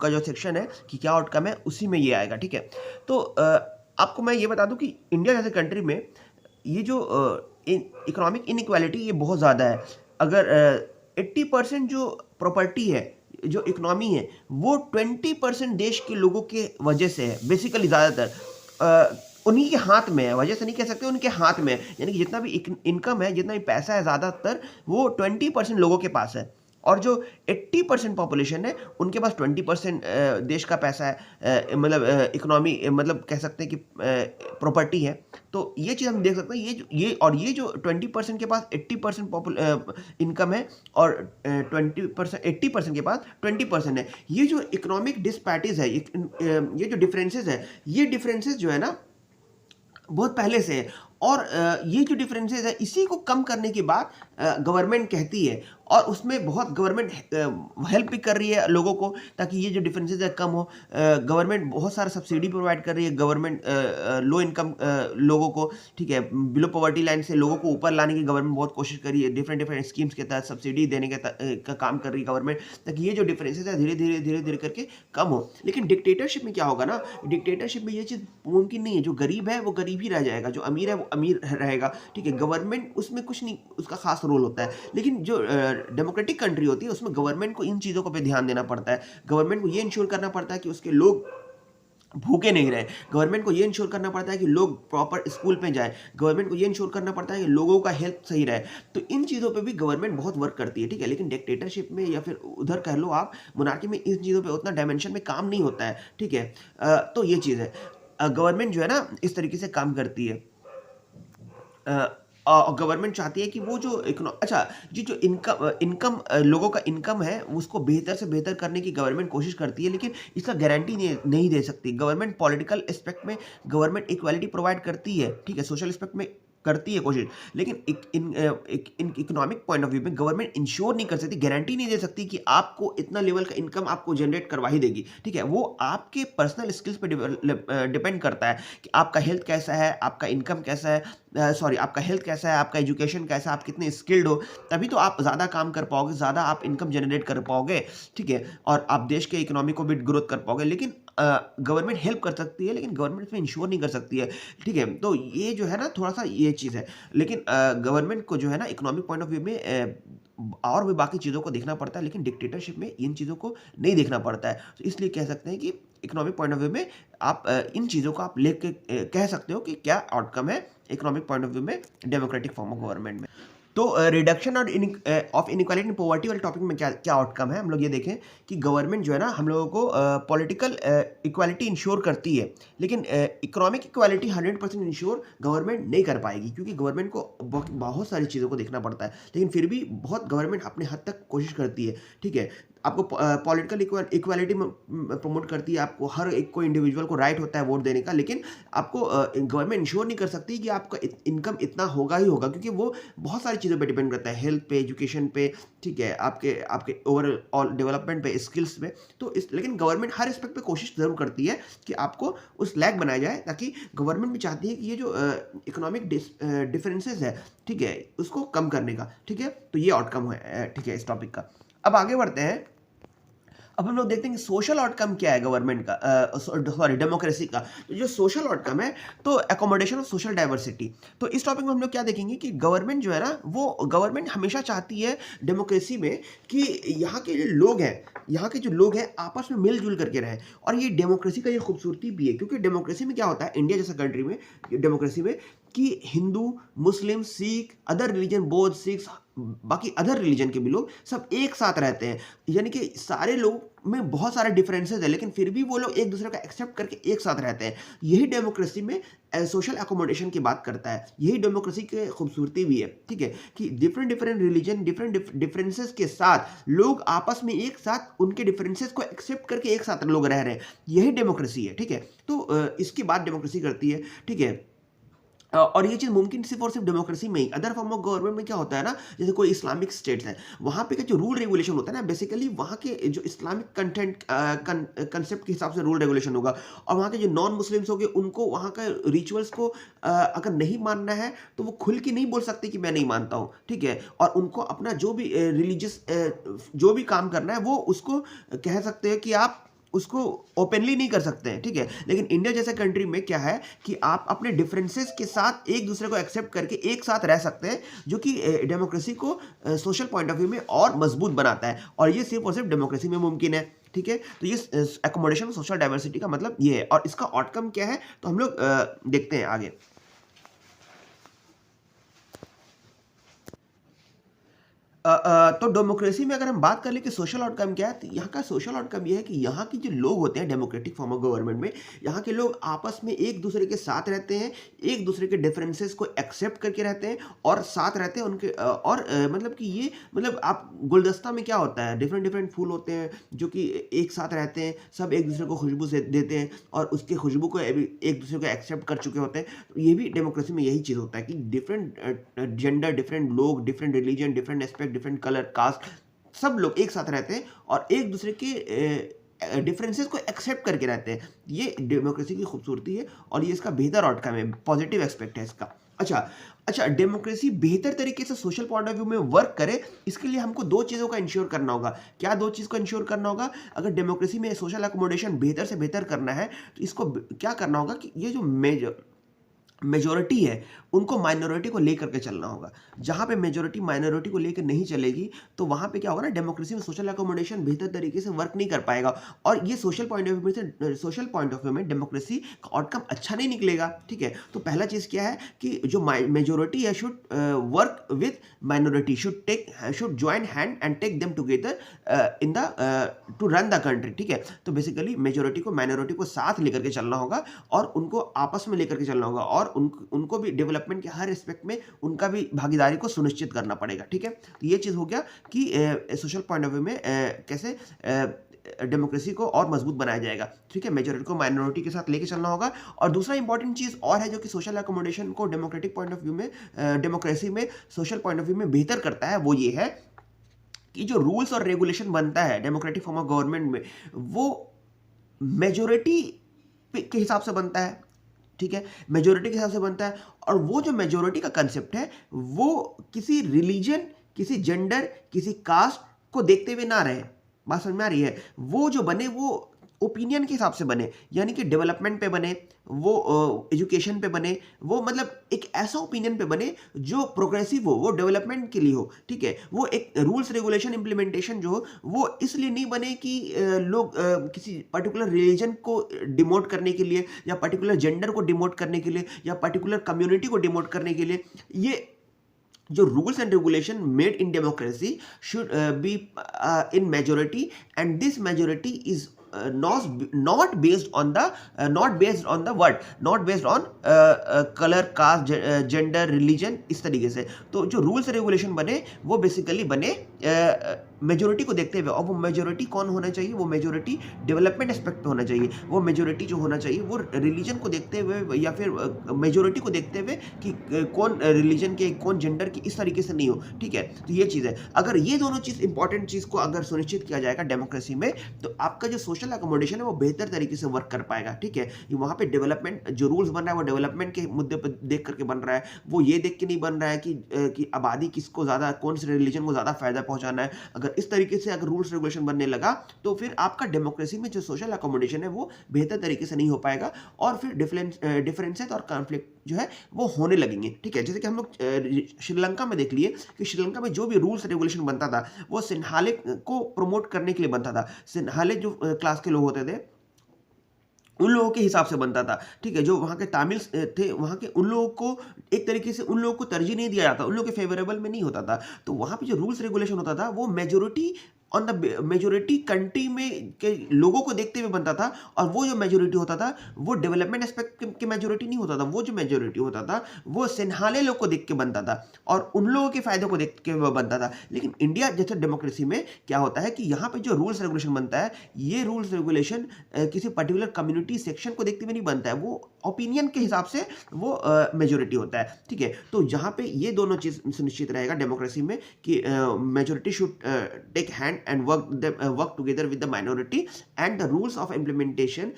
का जो सेक्शन है कि क्या आउटकम है, उसी में ये आएगा, ठीक है। तो आपको मैं ये बता दूं कि इंडिया जैसे कंट्री में ये जो इकोनॉमिक इनइक्वालिटी ये बहुत ज़्यादा है। अगर 80% जो प्रॉपर्टी है, जो इकोनॉमी है, वो 20% देश के लोगों के वजह से है, बेसिकली ज़्यादातर उन्हीं के हाथ में है, वजह से नहीं कह सकते, उनके हाथ में है। यानी कि जितना भी इनकम है, जितना भी पैसा है, ज़्यादातर वो 20% लोगों के पास है, और जो 80% पॉपुलेशन है उनके पास 20% देश का पैसा है, मतलब इकोनॉमी, मतलब कह सकते हैं कि प्रॉपर्टी है। तो ये चीज़ हम देख सकते हैं, ये जो 20% के पास 80% इनकम है और 20% 80% के पास 20% है, ये जो इकोनॉमिक डिस्पैरिटीज है, ये जो डिफरेंसेस है, ये डिफरेंसेस जो है ना बहुत पहले से है। और ये जो डिफरेंसेस है, इसी को कम करने की बात गवर्नमेंट कहती है, और उसमें बहुत गवर्नमेंट हेल्प भी कर रही है लोगों को, ताकि ये जो डिफरेंसेस है कम हो। गवर्नमेंट बहुत सारा सब्सिडी प्रोवाइड कर रही है, गवर्नमेंट लो इनकम लोगों को, ठीक है, बिलो पॉवर्टी लाइन से लोगों को ऊपर लाने की गवर्नमेंट बहुत कोशिश कर रही है, डिफरेंट डिफरेंट स्कीम्स के तहत सब्सिडी देने का काम कर रही है गवर्नमेंट, ताकि ये जो डिफरेंसेस है धीरे धीरे करके कम हो। लेकिन डिक्टेटरशिप में क्या होगा ना, डिक्टेटरशिप में ये चीज़ मुमकिन नहीं है। जो गरीब है वो गरीब ही रह जाएगा, जो अमीर है वो अमीर रहेगा, ठीक है। गवर्नमेंट उसमें कुछ नहीं, उसका खास रोल होता है। लेकिन जो डेमोक्रेटिक कंट्री होती है, उसमें गवर्नमेंट को इन चीज़ों को पे ध्यान देना पड़ता है। गवर्नमेंट को ये इंश्योर करना पड़ता है कि उसके लोग भूखे नहीं रहे। गवर्नमेंट को ये इंश्योर करना पड़ता है कि लोग प्रॉपर स्कूल में जाएँ, गवर्नमेंट को ये इंश्योर करना पड़ता है कि लोगों का हेल्थ सही रहे। तो इन चीज़ों पे भी गवर्नमेंट बहुत वर्क करती है, ठीक है? लेकिन डिक्टेटरशिप में या फिर उधर कह लो आप मोनार्की में इन चीज़ों पे उतना डायमेंशन में काम नहीं होता है, ठीक है? तो ये चीज़ है। गवर्नमेंट जो है ना इस तरीके से काम करती है। गवर्नमेंट चाहती है कि वो जो अच्छा, ये जो इनकम लोगों का इनकम है उसको बेहतर से बेहतर करने की गवर्नमेंट कोशिश करती है, लेकिन इसका गारंटी नहीं दे सकती। गवर्नमेंट पॉलिटिकल एस्पेक्ट में गवर्नमेंट इक्वालिटी प्रोवाइड करती है, ठीक है, सोशल एस्पेक्ट में करती है कोशिश, लेकिन इकोनॉमिक पॉइंट ऑफ व्यू में गवर्नमेंट इंश्योर नहीं कर सकती, गारंटी नहीं दे सकती कि आपको इतना लेवल का इनकम आपको जनरेट करवा ही देगी, ठीक है? वो आपके पर्सनल स्किल्स पे डिपेंड करता है कि आपका हेल्थ कैसा है, आपका इनकम कैसा है, सॉरी, आपका हेल्थ कैसा है, आपका एजुकेशन कैसा है, आप कितने स्किल्ड हो, तभी तो आप ज़्यादा काम कर पाओगे, ज़्यादा आप इनकम जनरेट कर पाओगे, ठीक है? और आप देश के इकोनॉमी को भी ग्रोथ कर पाओगे। लेकिन गवर्नमेंट हेल्प कर सकती है, लेकिन गवर्नमेंट इसमें इंश्योर नहीं कर सकती है, ठीक है? तो ये जो है ना थोड़ा-सा ये चीज़ है। लेकिन गवर्नमेंट को जो है ना इकोनॉमिक पॉइंट ऑफ व्यू में और भी बाकी चीज़ों को देखना पड़ता है, लेकिन डिक्टेटरशिप में इन चीज़ों को नहीं देखना पड़ता है। तो इसलिए कह सकते हैं कि इकोनॉमिक पॉइंट ऑफ व्यू में आप इन चीज़ों को आप लेके कह सकते हो कि क्या आउटकम है इकोनॉमिक पॉइंट ऑफ व्यू में डेमोक्रेटिक फॉर्म ऑफ गवर्नमेंट में। तो रिडक्शन और ऑफ इनइक्वालिटी एंड पॉवर्टी वाले टॉपिक में क्या क्या आउटकम है, हम लोग ये देखें कि गवर्नमेंट जो है ना हम लोगों को पॉलिटिकल इक्वालिटी इंश्योर करती है, लेकिन इकोनॉमिक इक्वालिटी 100% इंश्योर गवर्नमेंट नहीं कर पाएगी, क्योंकि गवर्नमेंट को बहुत सारी चीज़ों को देखना पड़ता है, लेकिन फिर भी बहुत गवर्नमेंट अपने हद तक कोशिश करती है, ठीक है? आपको पॉलिटिकल इक्वालिटी में प्रमोट करती है, आपको हर एक को इंडिविजुअल को राइट होता है वोट देने का, लेकिन आपको गवर्नमेंट इंश्योर नहीं कर सकती कि आपका इनकम इतना होगा ही होगा, क्योंकि वो बहुत सारी चीज़ों पे डिपेंड करता है, हेल्थ पे, एजुकेशन पे, ठीक है, आपके आपके ओवरऑल डेवलपमेंट पे, स्किल्स पे। तो इस लेकिन गवर्नमेंट हर एस्पेक्ट पे कोशिश ज़रूर करती है कि आपको उस लायक बनाया जाए, ताकि गवर्नमेंट भी चाहती है कि ये जो इकोनॉमिक डिफरेंसेस है, ठीक है, उसको कम करने का, ठीक है? तो ये आउटकम है, ठीक है, इस टॉपिक का। अब आगे बढ़ते हैं। अब हम लोग देखते हैं कि सोशल आउटकम क्या है गवर्नमेंट का, सॉरी, डेमोक्रेसी का। तो जो सोशल आउटकम है, तो एकोमोडेशन ऑफ सोशल डाइवर्सिटी। तो इस टॉपिक में हम लोग क्या देखेंगे कि गवर्नमेंट जो है ना, वो गवर्नमेंट हमेशा चाहती है डेमोक्रेसी में कि यहाँ के जो लोग हैं, यहाँ के जो लोग हैं आपस में मिलजुल करके रहें। और ये डेमोक्रेसी का ये खूबसूरती भी है, क्योंकि डेमोक्रेसी में क्या होता है, इंडिया जैसा कंट्री में डेमोक्रेसी में, कि हिंदू, मुस्लिम, सिख, अदर रिलीजन, बौद्ध, सिख, बाकी अदर रिलीजन के भी लोग सब एक साथ रहते हैं। यानी कि सारे लोग में बहुत सारे डिफरेंसेस है, लेकिन फिर भी वो लोग एक दूसरे का एक्सेप्ट करके एक साथ रहते हैं। यही डेमोक्रेसी में सोशल एकोमोडेशन की बात करता है। यही डेमोक्रेसी की खूबसूरती भी है, ठीक है, कि different different religion, different differences के साथ लोग आपस में एक साथ उनके डिफरेंसेस को एक्सेप्ट करके एक साथ लोग रह रहे हैं। यही डेमोक्रेसी है, ठीक है? तो इसकी बात डेमोक्रेसी करती है, ठीक है? और ये चीज़ मुमकिन सिर्फ और सिर्फ डेमोक्रेसी में ही। अदर फॉर्म ऑफ गवर्नमेंट में क्या होता है ना, जैसे कोई इस्लामिक स्टेट्स है, वहाँ पे का जो रूल रेगुलेशन होता है ना, बेसिकली वहाँ के जो इस्लामिक कंटेंट कंसेप्ट के हिसाब से रूल रेगुलेशन होगा। और वहाँ के जो नॉन मुस्लिम्स होंगे, उनको वहाँ का रिचुअल्स को अगर नहीं मानना है, तो वो खुल के नहीं बोल सकते कि मैं नहीं मानता हूँ, ठीक है? और उनको अपना जो भी रिलीजियस जो भी काम करना है, वो उसको कह सकते हैं कि आप उसको ओपनली नहीं कर सकते हैं, ठीक है? लेकिन इंडिया जैसे कंट्री में क्या है कि आप अपने डिफरेंसेस के साथ एक दूसरे को एक्सेप्ट करके एक साथ रह सकते हैं, जो कि डेमोक्रेसी को सोशल पॉइंट ऑफ व्यू में और मजबूत बनाता है। और ये सिर्फ और सिर्फ डेमोक्रेसी में मुमकिन है, ठीक है? तो ये एकोमोडेशन सोशल डाइवर्सिटी का मतलब ये है। और इसका आउटकम क्या है, तो हम लोग देखते हैं आगे। तो डेमोक्रेसी में अगर हम बात कर लें कि सोशल आउटकम क्या है, तो यहाँ का सोशल आउटकम ये है कि यहाँ के जो लोग होते हैं डेमोक्रेटिक फॉर्म ऑफ गवर्नमेंट में, यहाँ के लोग आपस में एक दूसरे के साथ रहते हैं, एक दूसरे के डिफरेंसेस को एक्सेप्ट करके रहते हैं और साथ रहते हैं उनके मतलब कि ये, मतलब आप गुलदस्ता में क्या होता है, डिफरेंट डिफरेंट फूल होते हैं जो कि एक साथ रहते हैं, सब एक दूसरे को खुशबू से देते हैं और उसके खुशबू को एक दूसरे को एक्सेप्ट कर चुके होते हैं। तो ये भी डेमोक्रेसी में यही चीज़ होता है कि डिफरेंट जेंडर, डिफरेंट लोग, different religion, different aspect, different colour, caste, सब लोग एक साथ रहते हैं और एक दूसरे के डिफरेंसेस को एक्सेप्ट करके रहते हैं। ये डेमोक्रेसी की खूबसूरती है और ये इसका बेहतर आउटकम है, पॉजिटिव एस्पेक्ट है इसका। अच्छा, डेमोक्रेसी बेहतर तरीके से सोशल पॉइंट ऑफ व्यू में वर्क करे, इसके लिए हमको दो चीज़ों का इंश्योर करना होगा। क्या दो चीज़ को इंश्योर करना होगा? अगर डेमोक्रेसी में सोशल अकोमोडेशन बेहतर से बेहतर करना है, तो इसको क्या करना होगा कि ये जो मेजॉरिटी है उनको माइनॉरिटी को लेकर के चलना होगा। जहाँ पे मेजॉरिटी माइनॉरिटी को लेकर नहीं चलेगी तो वहाँ पे क्या होगा ना, डेमोक्रेसी में सोशल अकोमोडेशन बेहतर तरीके से वर्क नहीं कर पाएगा और ये सोशल पॉइंट ऑफ व्यू से, सोशल पॉइंट ऑफ व्यू में डेमोक्रेसी का आउटकम अच्छा नहीं निकलेगा। ठीक है, तो पहला चीज़ क्या है कि जो मेजोरिटी है should work with minority, should join hand and take them together in the to run the country. ठीक है, तो बेसिकली मेजोरिटी को माइनॉरिटी को साथ लेकर के चलना होगा और उनको आपस में लेकर के चलना होगा और उनको भी डेवलपमेंट के हर एस्पेक्ट में उनका भी भागीदारी को सुनिश्चित करना पड़ेगा। ठीक है, तो ये चीज़ हो गया कि सोशल पॉइंट ऑफ व्यू में कैसे डेमोक्रेसी को और मजबूत बनाया जाएगा। ठीक है, मेजॉरिटी को माइनॉरिटी के साथ लेके चलना होगा। और दूसरा इंपॉर्टेंट चीज़ और है जो कि सोशल अकोमोडेशन को डेमोक्रेटिक पॉइंट ऑफ व्यू में, डेमोक्रेसी में सोशल पॉइंट ऑफ व्यू में बेहतर करता है, वो ये है कि जो रूल्स और रेगुलेशन बनता है डेमोक्रेटिक फॉर्म ऑफ गवर्नमेंट में, वो मेजॉरिटी के हिसाब से बनता है। ठीक है, मेजोरिटी के हिसाब से बनता है और वो जो मेजोरिटी का कंसेप्ट है वो किसी रिलीजन, किसी जेंडर, किसी कास्ट को देखते हुए ना रहे। बात समझ में आ रही है? वो जो बने वो ओपिनियन के हिसाब से बने, यानी कि डेवलपमेंट पे बने, वो एजुकेशन पे बने, वो मतलब एक ऐसा ओपिनियन पे बने जो प्रोग्रेसिव हो, वो डेवलपमेंट के लिए हो। ठीक है, वो एक रूल्स रेगुलेशन इम्प्लीमेंटेशन जो हो वो इसलिए नहीं बने कि लोग किसी पर्टिकुलर रिलीजन को डिमोट करने के लिए या पर्टिकुलर जेंडर को डिमोट करने के लिए या पर्टिकुलर कम्युनिटी को डिमोट करने के लिए। ये जो rules and regulation made in democracy should be in majority and this majority is not based on the what, not based on color, caste, gender, religion, इस तरीके से। तो जो रूल्स रेगुलेशन बने वो बेसिकली बने मेजोरिटी को देखते हुए, और वो मेजोरिटी कौन होना चाहिए, वो मेजोरिटी डेवलपमेंट एस्पेक्ट पे होना चाहिए। वो मेजोरिटी जो होना चाहिए वो रिलीजन को देखते हुए या फिर मेजोरिटी को देखते हुए कि कौन रिलीजन के, कौन जेंडर के, इस तरीके से नहीं हो। ठीक है, तो ये चीज़ है। अगर ये दोनों चीज़ इंपॉर्टेंट चीज़ को अगर सुनिश्चित किया जाएगा डेमोक्रेसी में, तो आपका जो सोशल अकोमोडेशन है वो बेहतर तरीके से वर्क कर पाएगा। ठीक है, वहाँ पे डेवलपमेंट जो रूल्स बन रहा है वो डेवलपमेंट के मुद्दे पर देख करके बन रहा है, वो ये देख के नहीं बन रहा है कि आबादी किसको ज़्यादा, कौन से रिलीजन को ज़्यादा फायदा पहुंचाना है। अगर इस तरीके से अगर रूल्स रेगुलेशन बनने लगा तो फिर आपका डेमोक्रेसी में जो सोशल अकोमोडेशन है वो बेहतर तरीके से नहीं हो पाएगा और फिर डिफरेंसेस और कॉन्फ्लिक्ट जो है वो होने लगेंगे। ठीक है, जैसे कि हम लोग श्रीलंका में देख लिए कि श्रीलंका में जो भी रूल्स रेगुलेशन बनता था वो सिन्हाले को प्रमोट करने के लिए बनता था। सिन्हाले जो क्लास के लोग होते थे उन लोगों के हिसाब से बनता था। ठीक है, जो वहाँ के तमिल थे वहाँ के उन लोगों को एक तरीके से उन लोगों को तरजीह नहीं दिया जाता, उन लोगों के फेवरेबल में नहीं होता था। तो वहाँ पे जो रूल्स रेगुलेशन होता था वो majority on the majority country में के लोगों को देखते हुए बनता था और वो जो मेजोरिटी होता था वो डेवलपमेंट एस्पेक्ट के मेजोरिटी नहीं होता था। वो जो मेजोरिटी होता था वो सिन्हाले लोग को देख के बनता था और उन लोगों के फायदे को देख के वो बनता था। लेकिन इंडिया जैसे डेमोक्रेसी में क्या होता है कि यहाँ पे जो रूल्स रेगुलेशन बनता है, ये रूल्स रेगुलेशन किसी पर्टिकुलर कम्युनिटी सेक्शन को देखते हुए नहीं बनता है, वो ओपिनियन के हिसाब से वो मेजोरिटी होता है। ठीक है, तो यहाँ पे ये दोनों चीज़ सुनिश्चित रहेगा डेमोक्रेसी में कि majority should take hand and work together with the minority, and the rules of implementation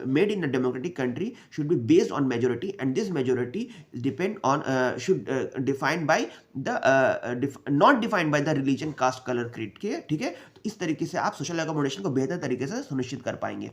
made in a democratic country should be based on majority, and this majority depend on should defined by the not defined by the religion, caste, color, creed। ठीक है, तो इस तरीके से आप social accommodation को बेहतर तरीके से सुनिश्चित कर पाएंगे।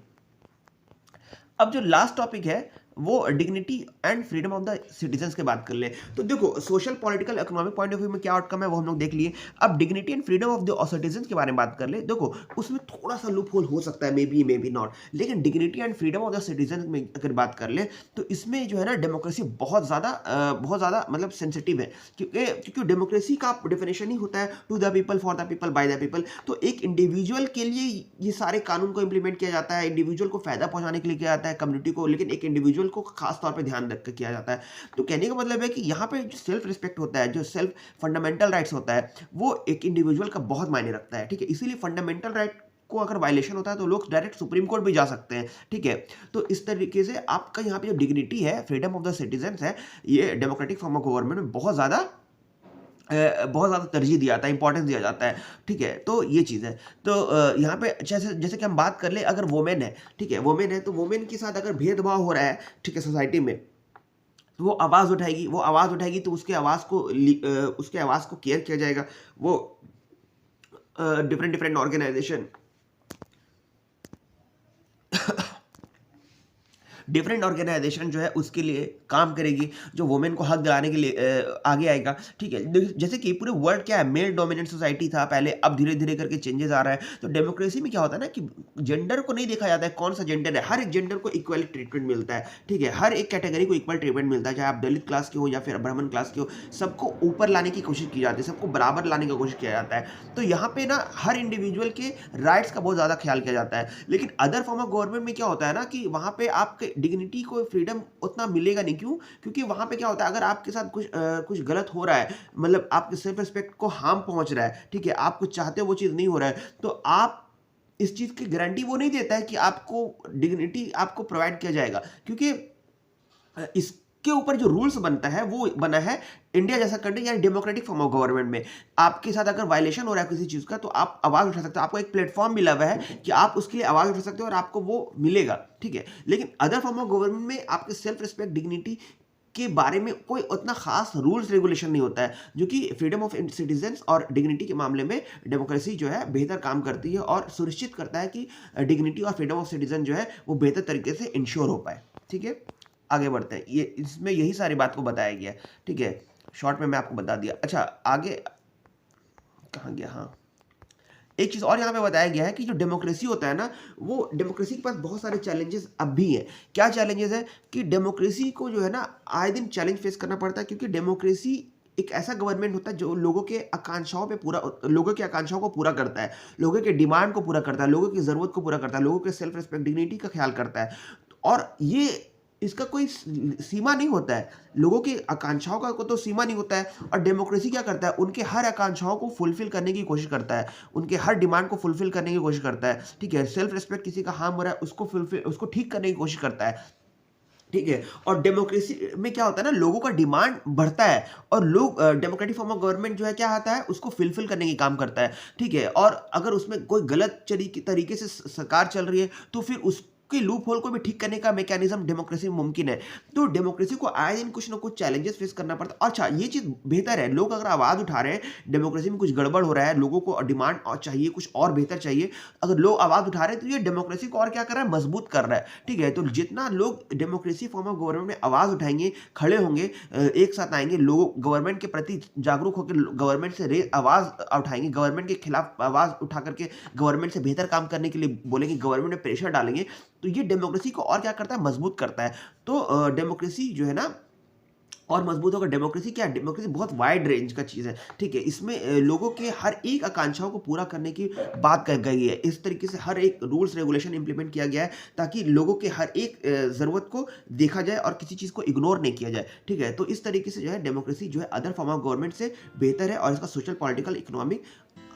अब जो लास्ट टॉपिक है वो dignity and freedom of the citizens की बात कर ले। तो देखो social political economic point of view में क्या आउटकम है वो हम लोग देख लिए। अब dignity and freedom of the citizens के बारे में बात कर ले। देखो उसमें थोड़ा सा लूप होल हो सकता है, मे बी नॉट, लेकिन dignity and freedom of the citizen में अगर बात कर ले तो इसमें जो है ना डेमोक्रेसी बहुत ज़्यादा मतलब सेंसिटिव है, क्योंकि डेमोक्रेसी का डेफिनेशन ही होता है to the people, for the people, by the people. तो एक इंडिविजुअल के लिए ये सारे कानून को इंप्लीमेंट किया जाता है, इंडिविजुअल को फायदा पहुंचाने के लिए किया जाता है, कम्युनिटी को, लेकिन एक इंडिविजुअल को खास तौर पे ध्यान रख कर किया जाता है। तो कहने का मतलब है कि यहाँ पे जो सेल्फ रिस्पेक्ट होता है, जो सेल्फ फंडामेंटल राइट्स होता है, वो एक इंडिविजुअल का बहुत मायने रखता है। ठीक है, इसीलिए फंडामेंटल राइट को अगर वायलेशन होता है तो लोग डायरेक्ट सुप्रीम कोर्ट भी जा सकते हैं। ठीक है, तो इस तरीके से आपका यहाँ पे जो डिग्निटी है, फ्रीडम ऑफ द सिटीजन्स है, ये डेमोक्रेटिक फॉर्म ऑफ गवर्नमेंट में बहुत ज़्यादा तरजीह दिया जाता है, इंपॉर्टेंस दिया जाता है। ठीक है, तो ये चीज़ है। तो यहाँ पे जैसे कि हम बात कर ले, अगर वोमेन है, ठीक है, वोमेन है तो वोमेन के साथ अगर भेदभाव हो रहा है, ठीक है, सोसाइटी में, तो वो आवाज़ उठाएगी तो उसके आवाज़ को केयर किया जाएगा। वो डिफरेंट ऑर्गेनाइजेशन डिफरेंट ऑर्गेनाइजेशन जो है उसके लिए काम करेगी, जो वुमेन को हक दिलाने के लिए आगे आएगा, ठीक है। जैसे कि पूरे वर्ल्ड क्या है, मेल डोमिनेंट सोसाइटी था पहले, अब धीरे धीरे करके चेंजेस आ रहा है। तो डेमोक्रेसी में क्या होता है ना कि जेंडर को नहीं देखा जाता है कौन सा जेंडर है, हर एक जेंडर को इक्वल ट्रीटमेंट मिलता है, ठीक है। हर एक कैटेगरी को इक्वल ट्रीटमेंट मिलता है, चाहे आप दलित क्लास के हो या फिर ब्राह्मण क्लास के हो, सबको ऊपर लाने की कोशिश की जाती है, सबको बराबर लाने की कोशिश किया जाता है। तो यहाँ पे ना हर इंडिविजुअल के राइट्स का बहुत ज़्यादा ख्याल किया जाता है। लेकिन अदर फॉर्म ऑफ गवर्नमेंट में क्या होता है ना कि वहाँ पे आपके डिग्निटी को फ्रीडम उतना मिलेगा नहीं। क्यों? क्योंकि वहाँ पे क्या होता है, अगर आपके साथ कुछ गलत हो रहा है, मतलब आपके सेल्फ रिस्पेक्ट को हार्म पहुँच रहा है, ठीक है, आप कुछ चाहते हो वो चीज़ नहीं हो रहा है, तो आप इस चीज़ की गारंटी वो नहीं देता है कि आपको डिग्निटी आपको प्रोवाइड किया जाएगा। क्योंकि इसके ऊपर जो रूल्स बनता है वो बना है इंडिया जैसा कंट्री यानी डेमोक्रेटिक फॉर्म ऑफ गवर्नमेंट में। आपके साथ अगर वायलेशन हो रहा है किसी चीज़ का, तो आप आवाज़ उठा सकते हो, आपको एक प्लेटफॉर्म मिला हुआ है कि आप उसके लिए आवाज़ उठा सकते हो और आपको वो मिलेगा, ठीक है। लेकिन अदर फॉर्म ऑफ गवर्नमेंट में आपके सेल्फ रिस्पेक्ट, डिग्निटी के बारे में कोई उतना खास रूल्स रेगुलेशन नहीं होता है, जो कि फ्रीडम ऑफ सिटीजन्स और डिग्निटी के मामले में डेमोक्रेसी जो है बेहतर काम करती है और सुनिश्चित करता है कि डिग्निटी और फ्रीडम ऑफ सिटीजन जो है वो बेहतर तरीके से इंश्योर हो पाए, ठीक है। आगे बढ़ते हैं, ये इसमें यही सारी बात को बताया गया है, ठीक है। शॉर्ट में मैं आपको बता दिया। अच्छा, आगे कहाँ गया? हाँ, एक चीज़ और यहाँ पे बताया गया है कि जो डेमोक्रेसी होता है ना, वो डेमोक्रेसी के पास बहुत सारे चैलेंजेस अब भी हैं। क्या चैलेंजेस है कि डेमोक्रेसी को जो है ना आए दिन चैलेंज फेस करना पड़ता है, क्योंकि डेमोक्रेसी एक ऐसा गवर्नमेंट होता है जो लोगों के आकांक्षाओं को पूरा करता है, लोगों के डिमांड को पूरा करता है, लोगों की ज़रूरत को पूरा करता है, लोगों के सेल्फ रिस्पेक्ट, डिग्निटी का ख्याल करता है। और ये इसका कोई सीमा नहीं होता है, लोगों की आकांक्षाओं का को तो सीमा नहीं होता है। और डेमोक्रेसी क्या करता है, उनके हर आकांक्षाओं को फुलफिल करने की कोशिश करता है, उनके हर डिमांड को फुलफिल करने की कोशिश करता है, ठीक है। सेल्फ रिस्पेक्ट किसी का हार्म हो रहा है उसको ठीक करने की कोशिश करता है, ठीक है। और डेमोक्रेसी में क्या होता है ना, लोगों का डिमांड बढ़ता है और लोग डेमोक्रेटिक फॉर्म ऑफ गवर्नमेंट जो है क्या आता है, उसको फुलफिल करने की काम करता है, ठीक है। और अगर उसमें कोई गलत तरीके से सरकार चल रही है, तो फिर उसके लूप होल को भी ठीक करने का मैकेनिज्म डेमोक्रेसी में मुमकिन है। तो डेमोक्रेसी को आए दिन कुछ ना कुछ चैलेंजेस फेस करना पड़ता है। अच्छा, ये चीज़ बेहतर है, लोग अगर आवाज़ उठा रहे हैं, डेमोक्रेसी में कुछ गड़बड़ हो रहा है, लोगों को डिमांड और चाहिए, कुछ और बेहतर चाहिए, अगर लोग आवाज़ उठा रहे हैं, तो ये डेमोक्रेसी को और क्या कर रहा है, मजबूत कर रहा है, ठीक है। तो जितना लोग डेमोक्रेसी फॉर्म ऑफ गवर्नमेंट में आवाज़ उठाएंगे, खड़े होंगे, एक साथ आएंगे, लोग गवर्नमेंट के प्रति जागरूक होकर गवर्नमेंट से आवाज़ उठाएंगे, गवर्नमेंट के खिलाफ आवाज़ उठा करके गवर्नमेंट से बेहतर काम करने के लिए बोलेंगे, गवर्नमेंट में प्रेशर डालेंगे, तो ये डेमोक्रेसी को और क्या करता है, मजबूत करता है। तो डेमोक्रेसी जो है ना और मजबूत होगा। डेमोक्रेसी क्या है, डेमोक्रेसी बहुत वाइड रेंज का चीज़ है, ठीक है। इसमें लोगों के हर एक आकांक्षाओं को पूरा करने की बात कही गई है। इस तरीके से हर एक रूल्स रेगुलेशन इंप्लीमेंट किया गया है ताकि लोगों के हर एक ज़रूरत को देखा जाए और किसी चीज़ को इग्नोर नहीं किया जाए, ठीक है। तो इस तरीके से जो है डेमोक्रेसी जो है अदर फॉर्म ऑफ गवर्नमेंट से बेहतर है और इसका सोशल, पॉलिटिकल, इकोनॉमिक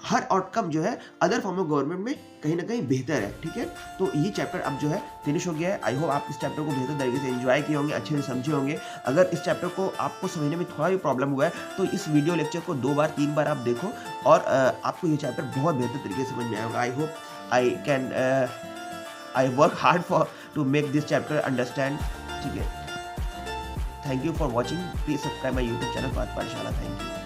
हर आउटकम जो है अदर फॉर्म ऑफ गवर्नमेंट में कहीं ना कहीं बेहतर है, ठीक है। तो ये चैप्टर अब जो है फिनिश हो गया है। आई होप आप इस चैप्टर को बेहतर तरीके से एंजॉय किए होंगे, अच्छे से समझे होंगे। अगर इस चैप्टर को आपको समझने में थोड़ा भी प्रॉब्लम हुआ है, तो इस वीडियो लेक्चर को 2 बार 3 बार आप देखो और आपको ये चैप्टर बहुत बेहतर तरीके से समझ में आएगा। I hope I work hard for to make this chapter understand, ठीक है। Thank you for watching, please subscribe my YouTube channel Pathshala. Thank you.